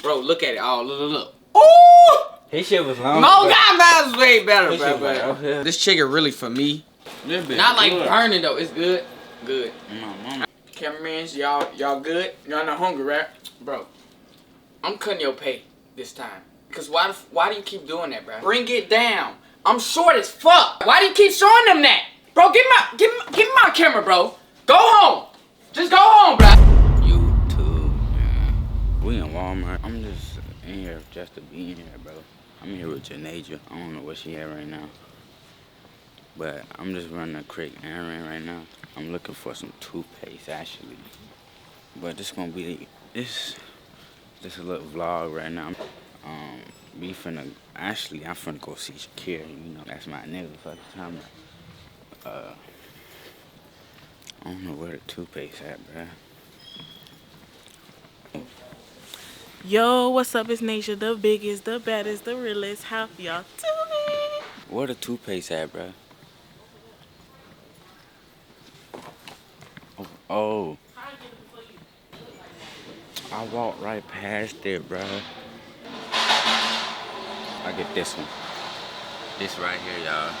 Bro, look at it. Oh, look. Ooh! His shit was long. No, God, was way better, bro. Like, yeah. This chicken really for me. Not like burning though. It's good. Good. Cameramans, y'all good? Y'all not hungry, right? Bro, I'm cutting your pay this time. Cause why do you keep doing that, bro? Bring it down. I'm short as fuck. Why do you keep showing them that? Bro, give me my camera, bro. Go home. Just go home, bro. YouTube, man. We in Walmart. I'm just in here just to be in here, bro. I'm here with Janaja. I don't know where she at right now. But I'm just running a quick errand right now. I'm looking for some toothpaste, actually. But this gonna be this a little vlog right now. I'm finna go see Shakira. You know, that's my nigga for the time. I don't know where the toothpaste at, bruh. Yo, what's up? It's Nasia, the biggest, the baddest, the realest. How y'all doing? Where the toothpaste at, bruh? Oh. I walked right past it, bruh. I get this one. This right here, y'all.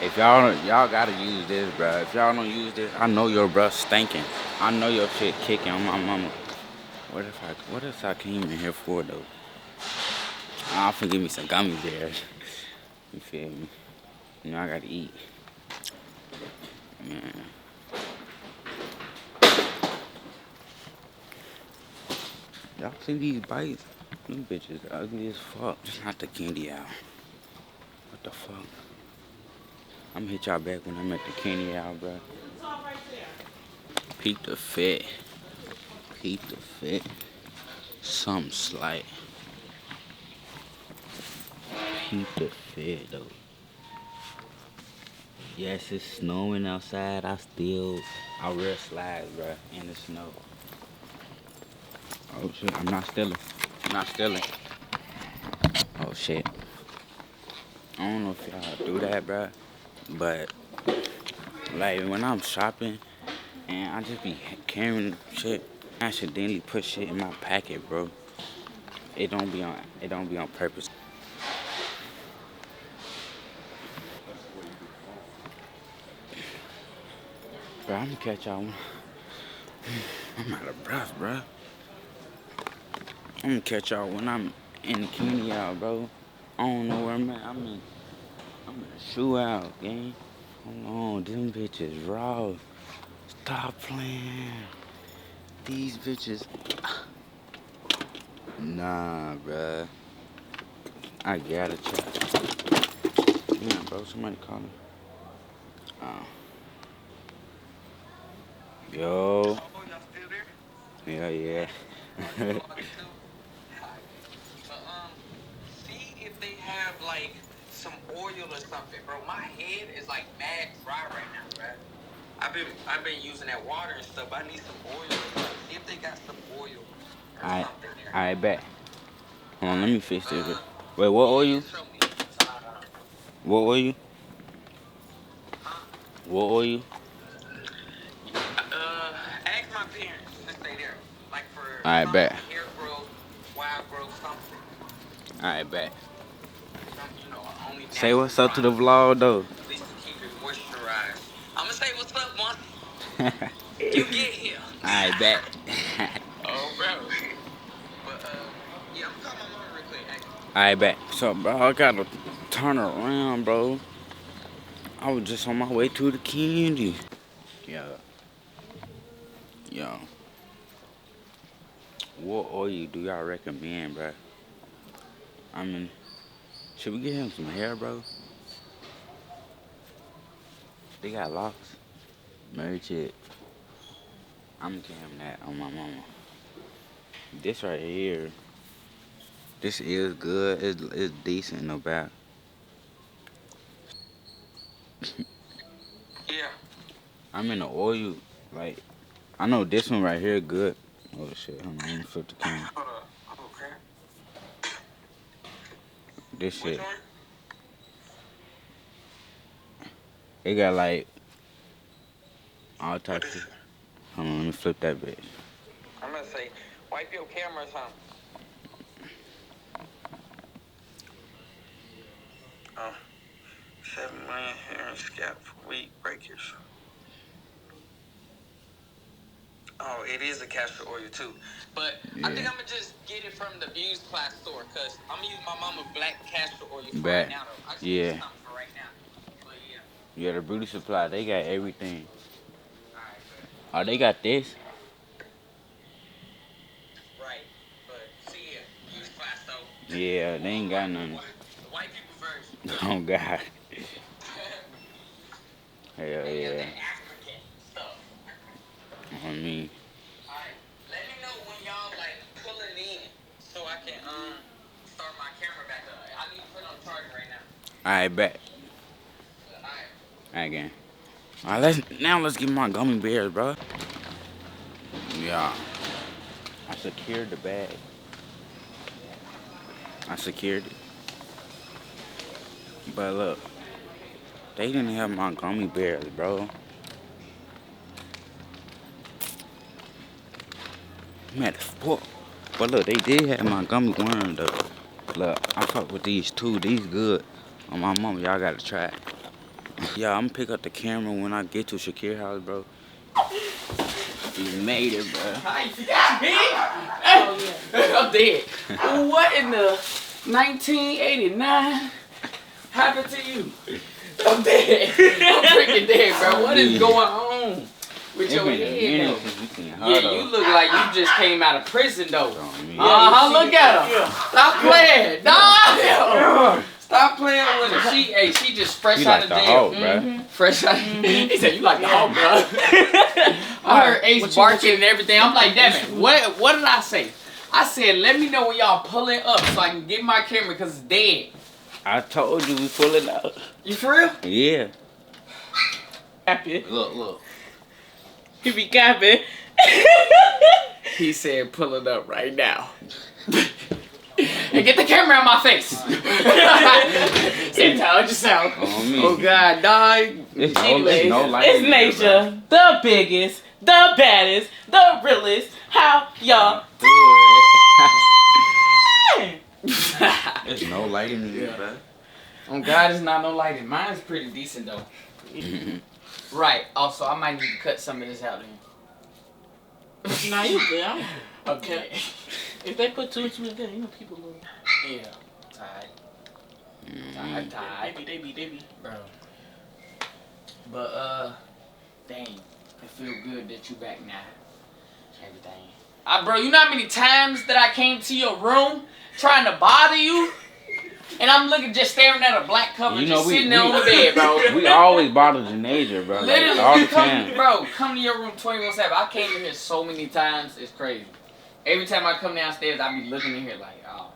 If y'all gotta use this, bruh. If y'all don't use this, I know your bruh stinking. I know your shit kicking on my mama. What if I came in here for though? I'll give me some gummy bears. You feel me? You know I gotta eat. Man. Y'all see these bites? Them bitches ugly as fuck. Just not the candy out. What the fuck? I'm gonna hit y'all back when I'm at the candy out, bro. Peep the fit. Peep the fit. Something slight. Peep the fit, though. Yes, it's snowing outside. I wear slides, bro, in the snow. Oh shit, I'm not stealing. Oh shit. I don't know if y'all do that, bro, but like when I'm shopping and I just be carrying shit, I accidentally put shit in my packet, bro. It don't be on purpose. Bro, I'm gonna catch y'all. I'm out of breath, bro. I'm gonna catch y'all when I'm in the candy out, bro. I don't know where I'm at. I'm in a shoe out, gang. Hold on, them bitches raw. Stop playing. These bitches. Nah, bruh. I gotta check. Damn, bro, somebody calling. Oh. Yo. Yeah. See if they have like some oil or something, bro. My head is like mad dry right now, bro. I've been using that water and stuff. I need some oil. See if they got some oil or something there. I bet. Hold on, let me fix this. Wait, what oil? What oil? What oil? Ask my parents to stay there. Like for I bet. hair growth, wild growth, something. I bet. You know, only Say what's up to the vlog though. at least to keep it moisturized. I'm gonna say what's up once you get here. I bet. Oh, bro. But, yeah, I'm calling my mom real quick. I bet. So, bro, I gotta turn around, bro. I was just on my way to the candy. Yo. What oil do y'all recommend, bro? I mean, should we get him some hair, bro? They got locks. Married chick. I'm gonna give him that on my mama. This right here. This is good. It's decent, no bad. Yeah. I'm in the oil. Like, I know this one right here good. Oh shit, hold on, let me flip the camera. Hold up. Oh, crap. This shit. Which one? It got like all types of. Hold on, let me flip that bitch. Wipe your cameras, huh? Oh, 7 million hair and scalp for weed breakers. Oh, it is a castor oil too. But yeah. I think I'm gonna just get it from the Views Class store, cause I'm gonna use my mama's black castor oil for right now though. I just need something for right now. But yeah. Yeah, the beauty supply, they got everything. Alright, oh, they got this? Right. But see ya, Views Class though. Yeah, they ain't got nothing. The white people version. Oh God. Hell yeah. I mean. Alright, let me know when y'all like pulling in so I can start my camera back up. I need to put on charge right now. Alright, bet. Alright, again. Alright, let's get my gummy bears, bro. Yeah. I secured the bag. I secured it. But look, they didn't have my gummy bears, bro. I'm at the sport. But look, they did have my gummy worms though. Look, I fuck with these two. These good. On my mama, y'all gotta try it. Yeah, I'm gonna pick up the camera when I get to Shakir's house, bro. You made it, bro. You got me? Oh, yeah. I'm dead. What in the 1989 happened to you? I'm dead. I'm freaking dead, bro. What is going on with your head, though? Yeah, you look like you just came out of prison, though. Look at her. Stop playing. No. Stop playing with her. She just fresh out of jail. Bro. Fresh out. He said, you like the Hulk, bro. I heard Ace barking and everything. I'm like, damn it. What did I say? I said, let me know when y'all pulling up so I can get my camera because it's dead. I told you we pulling up. You for real? Yeah. Happy. Look. He be capping. He said, pull it up right now. And get the camera out my face. Say, told yourself. Oh, God, dog. It's Nature, the biggest, the baddest, the realest. How y'all do it? There's no light in here, bro. Oh, God, there's not no lighting. Mine's pretty decent, though. Right. Also, I might need to cut some of this out then. Nah, you good. Okay. If they put two and two together, you know people will. Yeah. Tired. They be. Bro. But, dang. It feel good that you back now. Everything. Bro, you know how many times that I came to your room trying to bother you? And I'm just staring at a black cover sitting there on the bed, bro. We always bother Janasia, bro. Literally, like, all the time. Bro, come to your room 24/7. I came in here so many times, it's crazy. Every time I come downstairs, I be looking in here like, oh.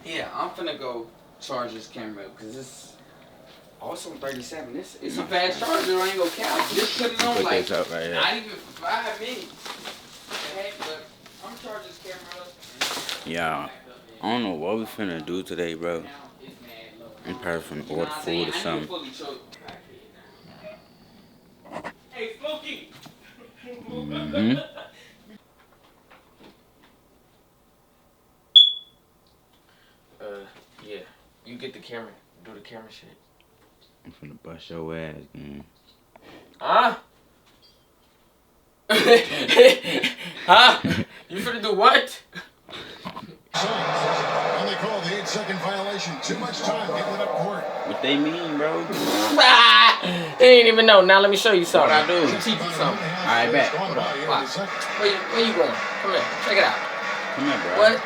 Yeah, I'm finna go charge this camera up because it's also 37. It's a fast charger. I ain't gonna count. Just put it on like not even 5 minutes. Okay, but I'm charging this camera up. Yeah. I don't know what we finna do today, bro. I'm probably finna order food or something. Hey, Smokey! Yeah. You get the camera. Do the camera shit. I'm finna bust your ass, man. Huh? Huh? You finna do what? And they call the 8-second violation. Too much time getting it up court. What they mean, bro? They ain't even know. Now let me show you something. What I do? Let me teach you something. Alright, bet. Where you going? Come here. Check it out. Come here, bro. What?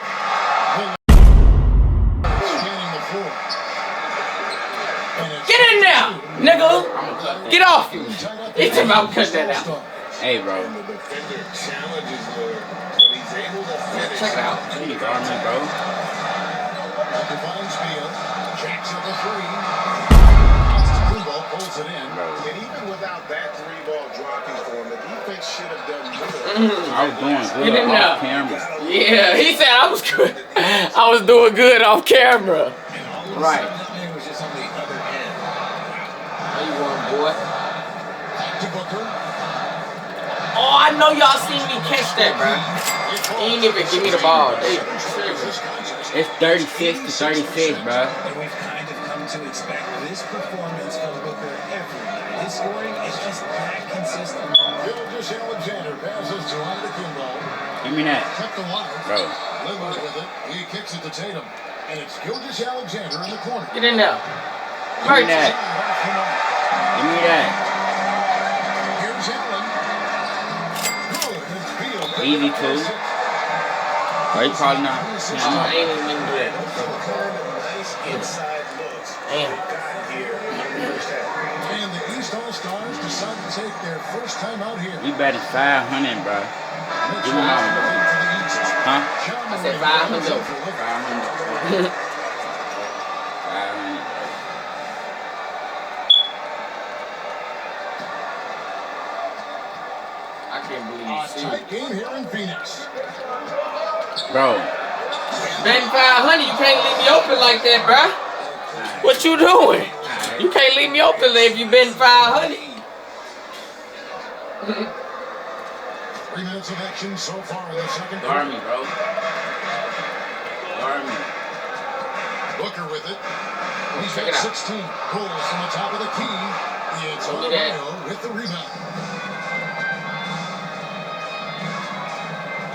Get in there, nigga. Get off you. It's about to cut that out. Hey, bro. Check it out. You need to guard me, bro. Pulls it in. And even without that 3-ball dropping for him, the defense should have done more. I was doing good off camera. Yeah, he said I was good. I was doing good off camera. Right. Was just on the other end. How you want, boy? To Booker. Oh, I know y'all seen me catch that, bro. He ain't even give me the ball. It's 36 to 36, bro. And we've kind of come to expect this performance from Booker every night. His scoring is just that consistent. Alexander passes to Antetokounmpo. Give me that, Kept the line. bro. Lillard with it. He kicks it to Tatum. And it's Gilgeous Alexander in the corner. Get in there. Give me that. Give me that. Here's Allen. Good. And Field. Easy two. Why you calling out? I ain't even mean to do that. Nice inside looks. Damn. Here in the first half. And the East All-Stars decide to take their first time out here. We betting 500, bro. Give me mine. Huh? I said 500. 500. 500. I can't believe you see Tight it. game here in Phoenix. Bro. Betting 500, you can't leave me open like that, bruh. What you doing? You can't leave me open if you betting 500. 3 minutes of action so far in the second Guard quarter. me, bro. Guard me. Booker with it. He's Check it got out. 16. Pulls from the top of the key. It's Look at that. Arroyo with the rebound.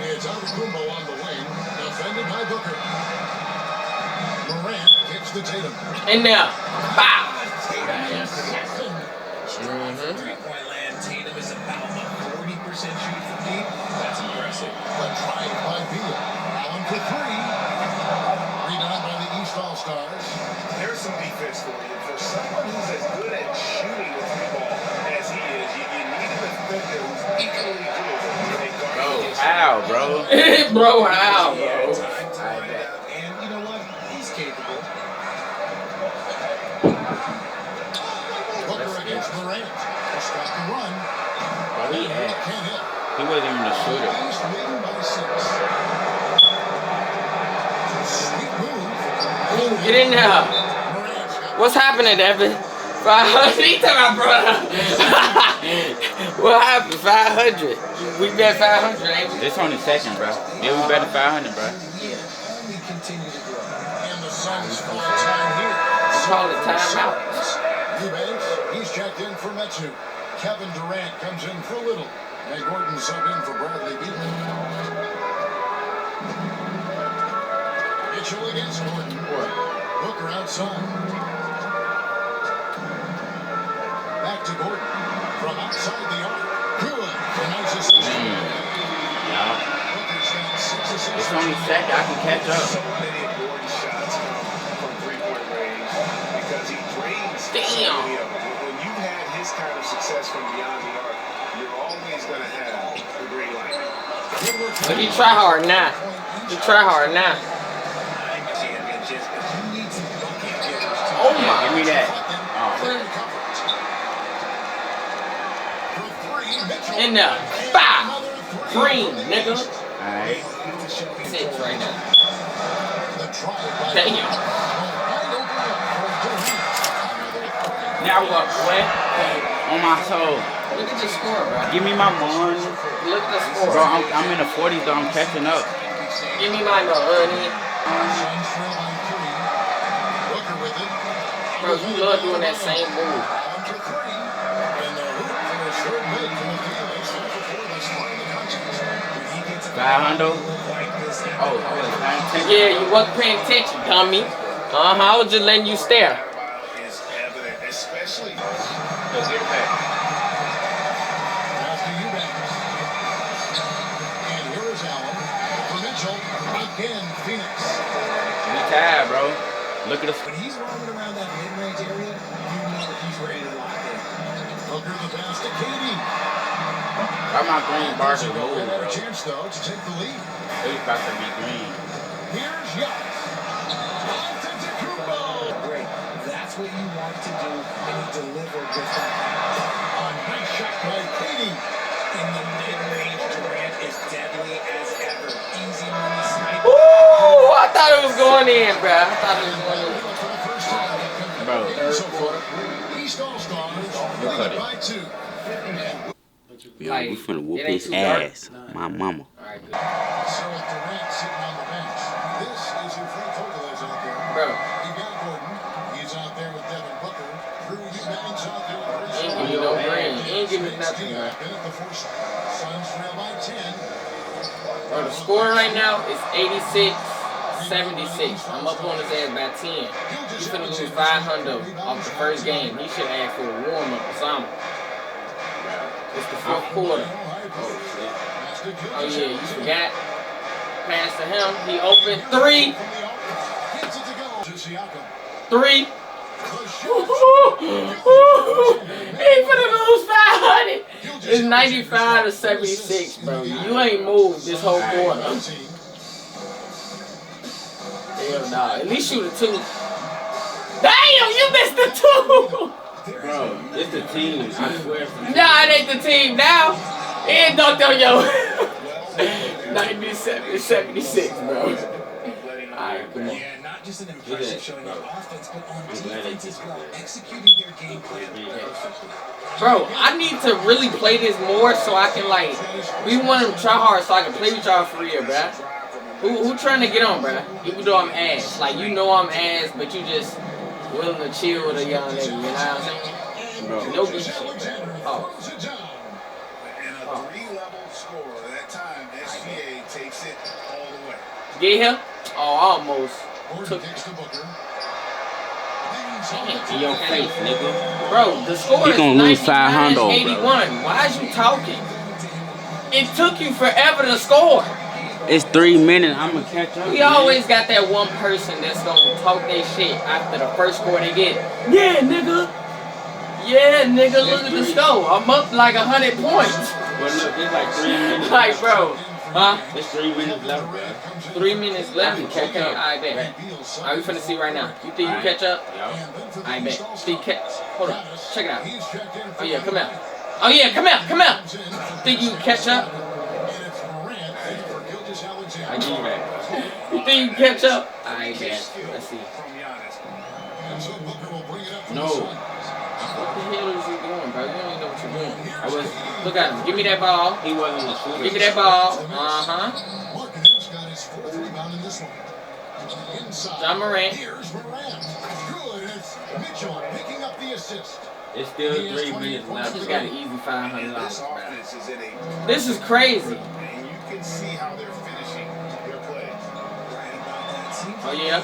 It's Antetokounmpo on the wing, defended by Booker. Morant kicks to Tatum. In there. Bow. Three-point land. Tatum is about a 40% shoot from deep. That's impressive. The drive by Beal. Allen for three. Rebound by the East All-Stars. There's some defense for you. For someone who's as good at shooting the three ball as he is, you need a defender who's equally good to make guard. Bro, how, bro? Bro, how, bro? And you know what? He's capable. Booker against Morant. Stop the run. Bro, he ass. Can't hit. He wasn't even a shooter. East leading by 6. Sweet move. Get in there. Morant's got What's happening, Evan? 500. He talking about, brother. What happened? 500. We bet 500, ain't we? This only second, bro. Yeah, we betting 500, bro. Only continue to grow. And the Suns call time here. Call it timeout. Eubanks, he's checked in for Metsu. Kevin Durant comes in for Little. And Gordon sub in for Bradley Beal. Mitchell against Gordon. Booker outside. Back to Gordon. From outside the arc. Good. A nice assist. Yeah. Booker's got 6 assists. It's only second. I can catch up. So many of Gordon's shots come from three-point range because he drains so Damn. many of them. When you've had his kind of success from beyond the arc, you're always going to have the green light. Good work. But he try hard now. He try hard now. Championships, but you need some bucket getters too. Oh Yeah, give my. me that. Oh. For three, Mitchell. In there. Bow. Green, nigga. Alright. Six right now. The try by Damn. Wide open look for Durant. Now what, boy? On my soul. Look at your score, bro. Give me my money. Look at the score. Bro, I'm in the 40s, though. I'm catching up. Give me mine, though, honey. Suns trail by 3. Booker with it. Bro, you love doing that same move. Down to 3. And the hoop for his third make from the field. It's 4 for 4. That's part of the contest. When he gets a 500. like this, Oh, I was paying attention. Yeah, you wasn't paying attention, dummy. I was just letting you stare. Is evident, especially Let's get it back. Pass to Eubanks. And here is Allen. For Mitchell. Again, Phoenix. We tired, bro. Look at us. when he's roaming around that mid-range area, you know he's ready to lock in. Booker the pass to Katie. Why my green bars are Mexico moving, had bro? a chance, though, to take the lead. It's about to be green. Here's Giannis. Antetokounmpo. Great. That's what you want to do, and he delivered with that. A nice shot by Katie. In the mid-range, Durant is deadly as ever. Easy money sniper. Ooh, I thought it was going in, bro. I thought it was going in. For the first time, Bro. so far, East All-Stars cut lead it. by 2. Yo, Like, we finna whoop it ain't his too dark? ass. My mama. Alright, good. So with Durant sitting on the bench, this is your free total is out there. Bro. You got Gordon. He's out there with Devin Booker. Drew Eubanks out there with Chris Ain't give me no green. Ain't give me nothing, bro. At the first, Suns trail by 10. Bro, the score right now is 86-76. I'm up on his ass by 10. He's finna lose 500 off the first game. He should ask for a warm-up or something. It's the fourth quarter. Oh, yeah, you forgot. Pass to him. He open. 3. 3. He finna lose 500. It's 95-76, bro. You ain't moved this whole quarter. Hell nah. At least shoot a 2. Damn, you missed the 2. Bro, it's the team. I swear. Nah, it ain't the team now. It ain't dunked on yo. 97-76, bro. Alright, come on. Yeah, not just an impressive showing of offense, but on defense as well, executing their game plan perfectly. Bro, I need to really play this more so I can, like, be one of them try hard so I can play with y'all for real, bruh. Who trying to get on, bruh? Even though I'm ass. Like, you know I'm ass, but you just willing to chill with a young nigga, you know what I'm saying? Bro. No good shit. Oh. And a 3-level score. That time, SGA takes it all the way. Get him? Oh, almost. Took In your face, nigga. Bro, the score He is gonna lose 500, 81. Why is you talking? It took you forever to score. It's 3 minutes. I'm gonna catch up. We always got that one person that's gonna talk their shit after the first score they get. Yeah, nigga. Yeah, nigga, look at the score. I'm up like 100 points. But look, it's like 3 minutes. Like, bro. Huh? It's 3 minutes left, bro. 3 minutes left. Catch Okay, up. I bet. Alright, we finna see right now. You think you catch up? I bet. See, hold on. Check it out. Oh yeah, come out. Oh yeah, come out, come out. Think you can catch up? I give you that. You think you can catch up? I bet. Let's see. No. What the hell is he doing, bro? You don't even know what you're doing. I was. Look at him. Give me that ball. He wasn't a shooter. Give me that ball. Uh-huh. John Morant. It's still 3 minutes I left. just got an easy $500. This offense is in a This is crazy. and you can see how they're finishing their play. Oh yeah.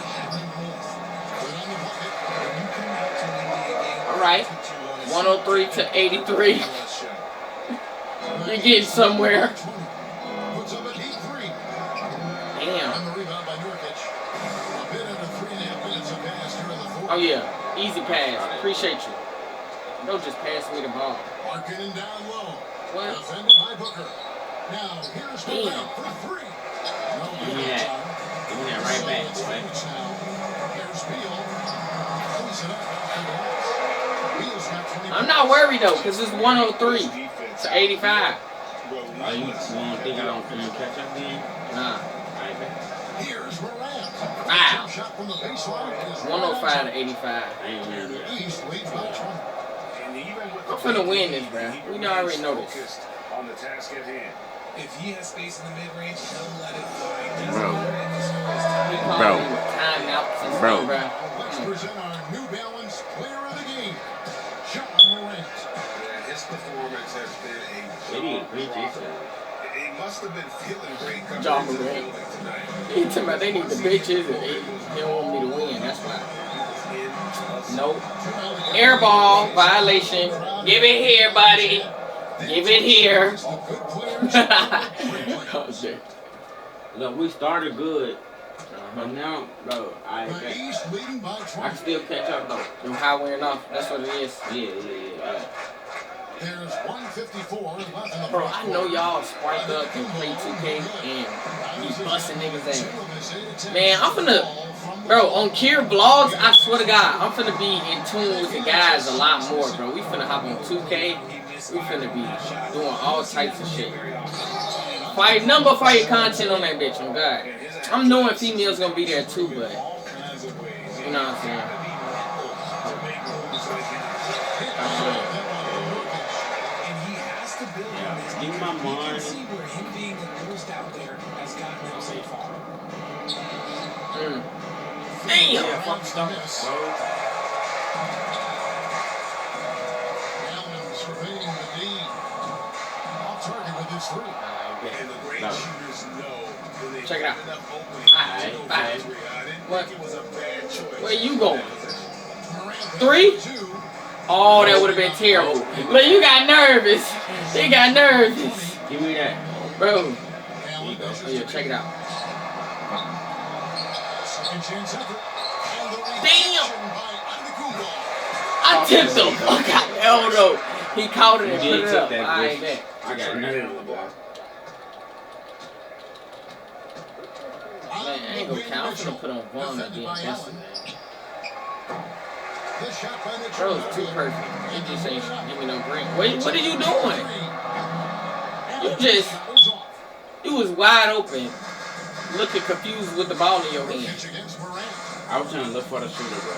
All right. 103-83. You're getting somewhere. Damn. Oh yeah. Easy pass. Appreciate you. Don't just pass me the ball. What? Damn. Give me that. Give me that right back, boy. I'm not worried though, because it's 103-85. Oh, you don't think I don't finna catch up then? Nah. Right back. Wow. 105-85. I ain't gonna do that. I'm finna win this, bro. We already know this. On the task at hand. If he has space in the mid-range, he'll let it fly. Bro. We call Bro. him timeouts and Bro. stuff, bro. Let's present our New Balance player of the game, John Morant. His performance has been They did great He must have been feeling great coming John into the Morant. building tonight. He talking about they need the bitches and they don't want me to win. That's why. Nope. Air ball violation. Give it here, buddy. Give it here. Oh, shit. Look, we started good. But now, bro, I can still catch up though. You high wearing off. That's what it is. Yeah. There's 154 left in the Bro, I know y'all spark up and play 2K and be busting niggas ass. Man, I'm finna, bro, on Kier Vlogs, I swear to God, I'm finna be in tune with the guys a lot more, bro. We finna hop on 2K. We finna be doing all types of shit. Fire content on that bitch, on God. I'm knowing females gonna be there too, but you know what I'm saying. Give me my You can money. see where him being the newest out there has gotten him so far. Damn. Yeah, fuck stuff, bro. Allen surveying the D. Off target with his three. And the great No. shooters know when they Check it out. have enough opening Alright, to go for alright. the three. I didn't What? think it was a bad choice. Where you going? Morant 3? with 2. Oh, that would have been terrible. Look, you got nervous. He got nervous. Give me that. Bro. Allen Oh, yeah, check it out. Second chance effort. And the Damn. reaction by Antetokounmpo. I tipped the fuck out the elbow. He caught it and You put did it tip up. that I ain't bitch. that. I got nerves, boy. Man, I ain't gonna count. I'm gonna put on one against Justin. This shot by Mitchell. Bro, it's too perfect. You just ain't give me no green. Wait, what are you doing? You just, you was wide open, looking confused with the ball in your hand. Pitch against Morant. I was trying to look for the shooter, bro.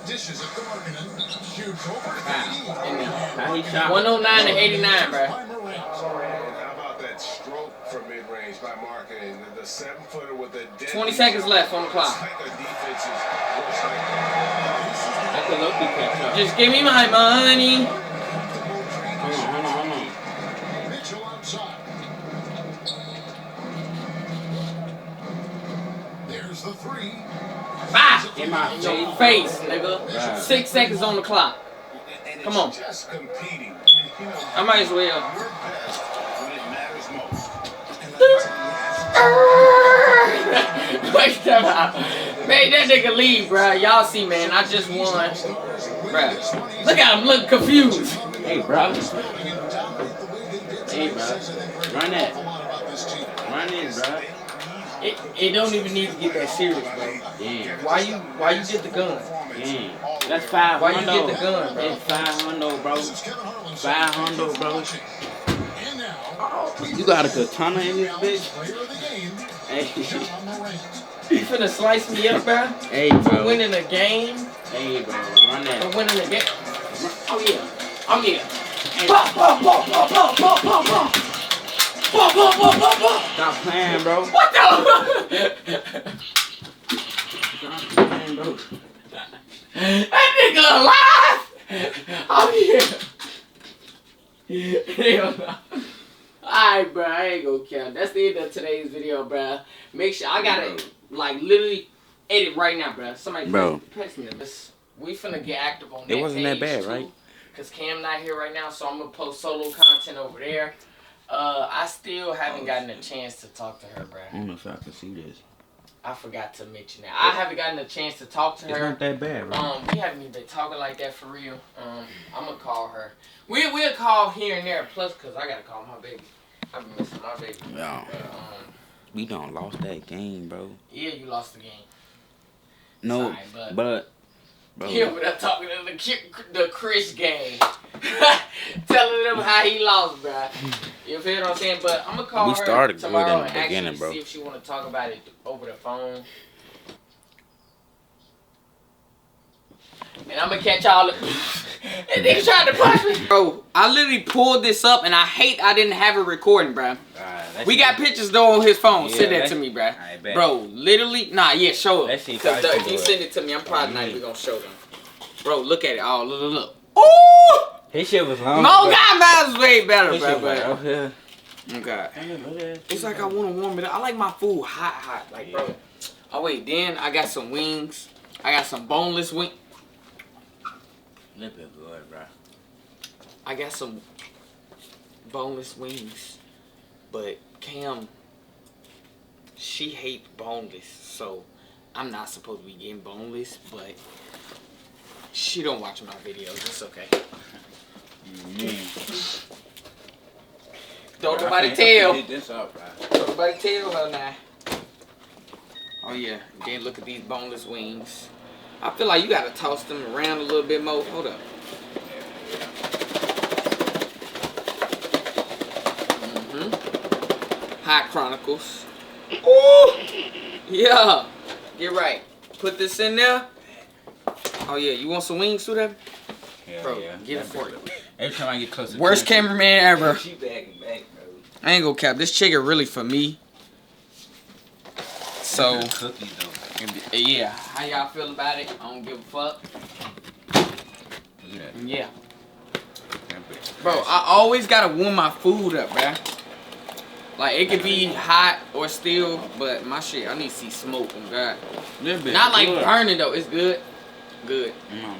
Dishes it to Markkanen. Shoots over to Wow. KD. In there. How he shot? 109 to 89, bro. By Morant. And how about that stroke from mid-range by Markkanen? The 7-footer with the 20 seconds left on the clock. Like a defense is worse like I could low key catch up. Just give me my money. Hold on. Mitchell outside. There's the three. Bah! In my In your face, nigga. Right. 6 seconds on the clock. and Come it's on. just competing. You know, I might as well. your best when it matters most. Wait time out. Man, that nigga leave, bro. Y'all see, man, I just won. Bro, look at him, look confused. Hey, bro. Hey, bro. Run that. Run it, bro. It don't even need to get that serious, bro. Damn. Why you get the gun? Damn. That's 500. Why you get the gun, bro? It's 500, bro. 500, bro. And now, You got a katana in this bitch? player of the game, Hey. John Morant. You finna slice me up, bro? Hey, For bro. winning a game? Hey, bro. Run For that. winning a game? Oh, yeah. Oh, yeah. Pop, pop, pop, pop, pop, pop, pop, pop. Pop, pop, pop, pop, pop. Stop playing, bro. What the? Stop playing, bro. That nigga alive? Oh, yeah. Hell no. Alright, bro, I ain't gonna count. That's the end of today's video, bro. Make sure I gotta, like, literally edit right now, bro. Somebody press me this. We finna get active on that. It wasn't that page, bad, right? too, Cause Cam not here right now, so I'm gonna post solo content over there. I still haven't gotten a chance to talk to her, bro. I don't know if I can see this. I forgot to mention that. I haven't gotten a chance to talk to It's her. not that bad, bro. We haven't even been talking like that for real. I'm gonna call her. We'll call here and there. Plus, cause I gotta call my baby. I've been missing my baby. Yeah. We done lost that game, bro. Yeah, you lost the game. No, Sorry, but bro. yeah, but I'm talking to the Chris game, telling them how he lost, bro. You feel what I'm saying? But I'm gonna call We her started good tomorrow in the and actually beginning, bro. see if she wanna talk about it over the phone. And I'm gonna catch y'all. That nigga tried to punch me. Bro, I literally pulled this up and I hate I didn't have it recording, bro. We got pictures though on his phone. Yeah, Send that to me, bro. I bet. Bro, literally, nah, yeah, show Let's it. see if Cause I can if do you it. send it to me, I'm probably not even gonna show them. Bro, look at it. Oh, look. Ooh! His shit was long. No, God, mine's way better, His bro. shit was But, out here. okay. Damn, look at that. It's like I want to warm it up. I like my food hot. Like, bro. Oh, wait, then I got some wings. I got some boneless wings. Lip is good, bro. I got some boneless wings, but Cam, she hates boneless, so I'm not supposed to be getting boneless, but she don't watch my videos. It's okay. Don't nobody tell. This up, bro. Don't nobody tell her now. Oh yeah, then look at these boneless wings. I feel like you gotta toss them around a little bit more. Hold up. Hot Chronicles. Ooh! Yeah. Get right. Put this in there. Oh yeah, you want some wings too, that? Hell Bro, yeah. get it for you. Every time I get close to Worst cameraman ever. She back and back, bro. I ain't gonna cap. This chicken really for me. So, cookies though. Yeah. How y'all feel about it? I don't give a fuck. Yeah. Bro, I always gotta warm my food up, bruh. Like, it could be hot or still, but my shit, I need to see smoke, oh God. Not like burning, though. It's good. Good.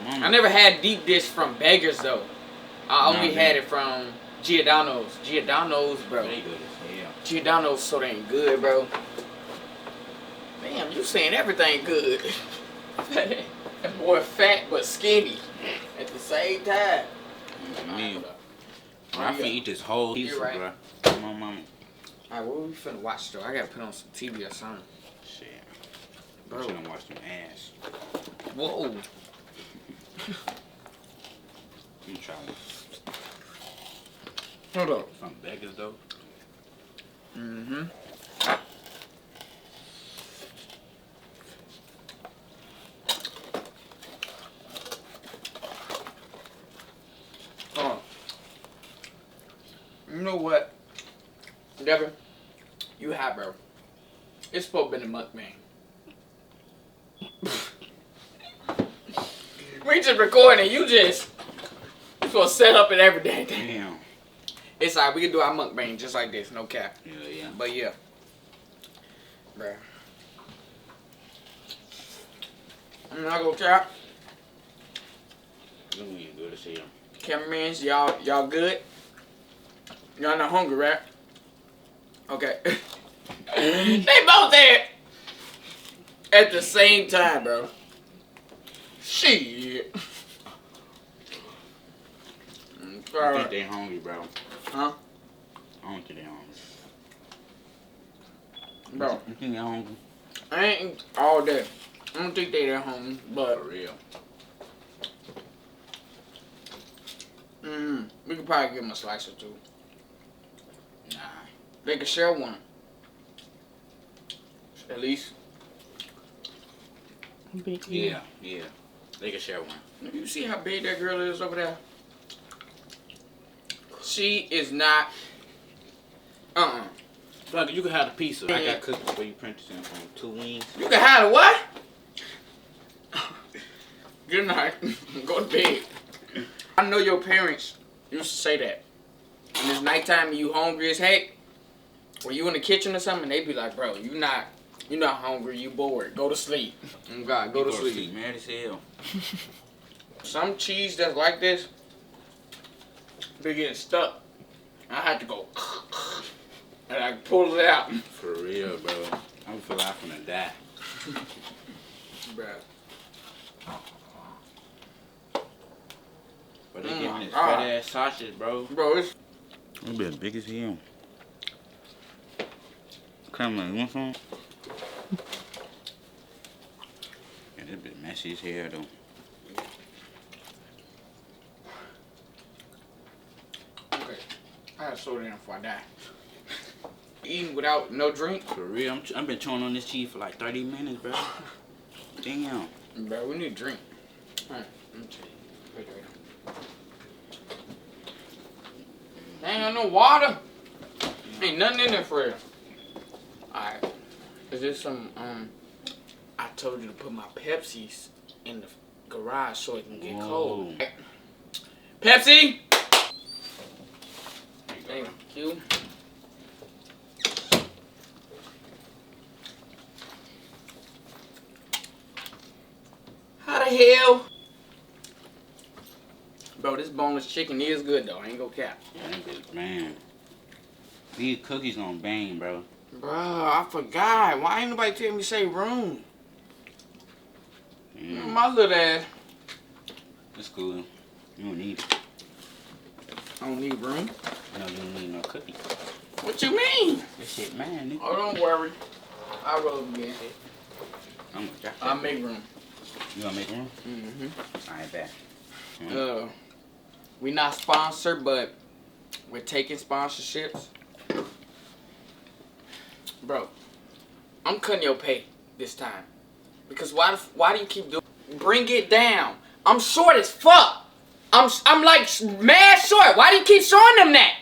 I never had deep dish from Beggars, though. I only had it from Giordano's. Giordano's, bro. Giordano's so dang good, bro. Damn, you saying everything good. That boy fat but skinny at the same time. I can eat this whole pizza, right. bro. Come on, mama. Alright, what we finna watch though? I gotta put on some TV or something. Shit. Bro. I'm finna watch some ass. Whoa. I'm trying. Hold on. Some Beggars though. Mm-hmm. Oh. You know what? Devin, you hot, bro. It's supposed to be a mukbang. We just recording, you supposed to set up and everything. Damn. It's alright, we can do our mukbang just like this, no cap. Yeah. But yeah. Bruh. I'm not gonna cap. Good to see him. Cameramans, y'all good? Y'all not hungry, right? Okay. They both there at the same time, bro. Shit. I think they hungry, bro. Huh? I don't think they hungry. Bro. You think they hungry? I ain't all day. I don't think they that hungry, but For real. we could probably give them a slice or two. Nah. They could share one. At least. Yeah. They can share one. You see how big that girl is over there? She is not. Look, you can have the pizza. I got cookies for you. Prentice on 2 wings. You can have the what? Good night. Go to bed. I know your parents used to say that. When it's nighttime and you hungry as heck, or you in the kitchen or something, they be like, bro, you're not hungry, you bored. Go to sleep. Oh God, go to sleep. Mad as hell. Some cheese that's like this be getting stuck. I had to go and I pull it out. For real, bro. I feel like I'm gonna die. Bruh. But they giving this fat ass sausage, bro. Bro, it's It'll be as big as him. Come on, you want some? Yeah, this bit messy as hell, though. okay. I gotta slow down before I die. Eating without no drink? For real, I've been chewing on this cheese for like 30 minutes, bro. Damn. Bro, we need a drink. Alright, let me tell you. Wait. Ain't no water. Ain't nothing in there for you. Alright. Is this some, I told you to put my Pepsis in the garage so it can get cold. Pepsi! Thank you. How the hell? Bro, this boneless chicken is good though. I ain't gonna cap. Yeah, that bitch, man. These cookies gonna bang, bro. Bro, I forgot. Why ain't nobody tell me say room? My little ass. It's cool. You don't need it. I don't need room. No, you don't need no cookies. What you mean? This shit, man, nigga. Oh, don't worry. I'll roll again. I'm gonna drop that. I'll make room. You gonna make room? Mm-hmm. Alright, bet. We not sponsored, but we're taking sponsorships. Bro, I'm cutting your pay this time. Because why do you keep doing? Bring it down. I'm short as fuck. I'm like mad short. Why do you keep showing them that?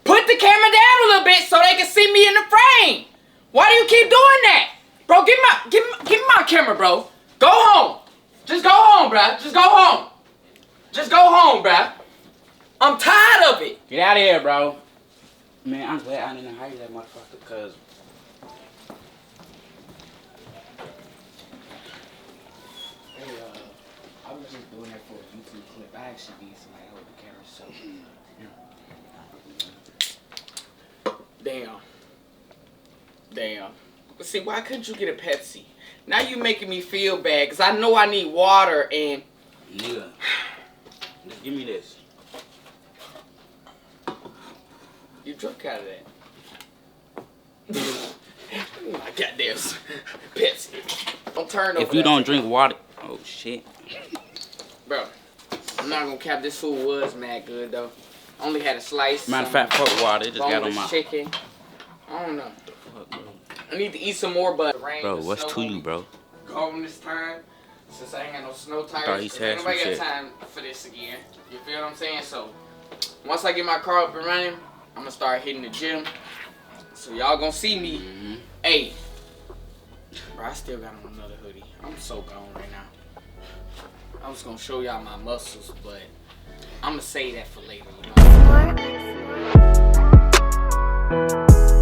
Put the camera down a little bit so they can see me in the frame. Why do you keep doing that? Bro, give me my camera, bro. Go home. Just go home, bruh. Just go home. Just go home, bruh. I'm tired of it. Get out of here, bro. Man, I'm glad I didn't hire that motherfucker, cause I was just doing that for a YouTube clip. I actually need somebody hold the camera, so. Damn. See, why couldn't you get a Pepsi? Now you making me feel bad, because I know I need water and... nigga, just give me this. You drunk out of that. My goddamn Pepsi. Don't turn over. If you don't drink water... Oh, shit. Bro, I'm not gonna cap, this food was mad good, though. Only had a slice. Matter of fact, fuck water. It just got on my... chicken. I don't know. I need to eat some more, but bro, what's to you, bro? Go this time, since I ain't got no snow tires. Thought he said some nobody shit. got time for this again. You feel what I'm saying? So, once I get my car up and running, I'm gonna start hitting the gym. So y'all gonna see me. Hey, bro, I still got on another hoodie. I'm so gone right now. I was gonna show y'all my muscles, but I'm gonna say that for later. You know?